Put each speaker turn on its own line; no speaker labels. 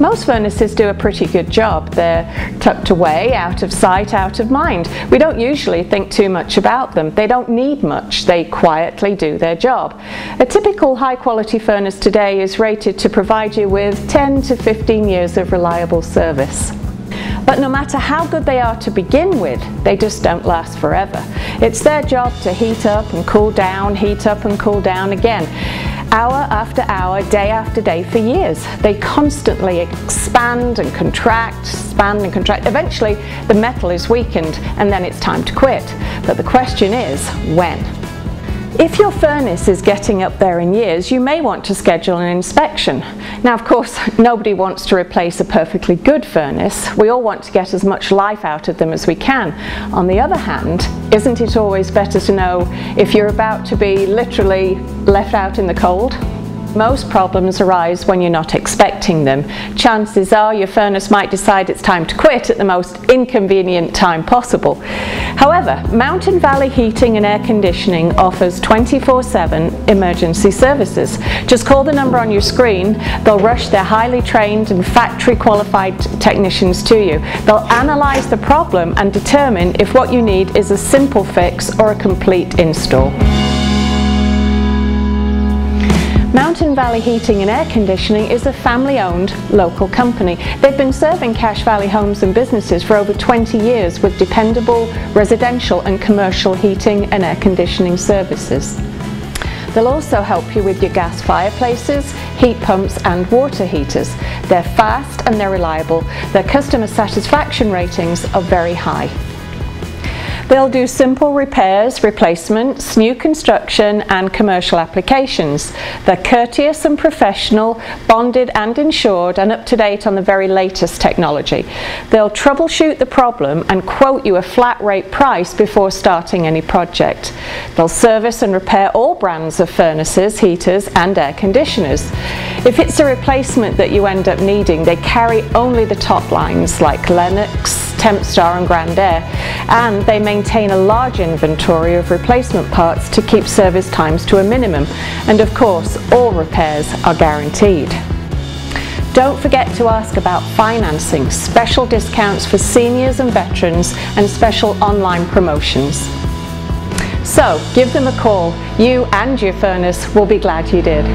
Most furnaces do a pretty good job. They're tucked away, out of sight, out of mind. We don't usually think too much about them. They don't need much. They quietly do their job. A typical high-quality furnace today is rated to provide you with 10 to 15 years of reliable service. But no matter how good they are to begin with, they just don't last forever. It's their job to heat up and cool down, heat up and cool down again, hour after hour, day after day for years. They constantly expand and contract, expand and contract. Eventually, the metal is weakened and then it's time to quit. But the question is, when? If your furnace is getting up there in years, you may want to schedule an inspection. Now, of course, nobody wants to replace a perfectly good furnace. We all want to get as much life out of them as we can. On the other hand, isn't it always better to know if you're about to be literally left out in the cold? Most problems arise when you're not expecting them. Chances are your furnace might decide it's time to quit at the most inconvenient time possible. However, Mountain Valley Heating and Air Conditioning offers 24/7 emergency services. Just call the number on your screen. They'll rush their highly trained and factory qualified technicians to you. They'll analyze the problem and determine if what you need is a simple fix or a complete install. Mountain Valley Heating and Air Conditioning is a family-owned local company. They've been serving Cache Valley homes and businesses for over 20 years with dependable residential and commercial heating and air conditioning services. They'll also help you with your gas fireplaces, heat pumps and water heaters. They're fast and they're reliable. Their customer satisfaction ratings are very high. They'll do simple repairs, replacements, new construction and commercial applications. They're courteous and professional, bonded and insured and up to date on the very latest technology. They'll troubleshoot the problem and quote you a flat rate price before starting any project. They'll service and repair all brands of furnaces, heaters and air conditioners. If it's a replacement that you end up needing, they carry only the top lines like Lennox, Tempstar and Grand Air, and they maintain a large inventory of replacement parts to keep service times to a minimum. And of course, all repairs are guaranteed. Don't forget to ask about financing, special discounts for seniors and veterans, and special online promotions. So give them a call. You and your furnace will be glad you did.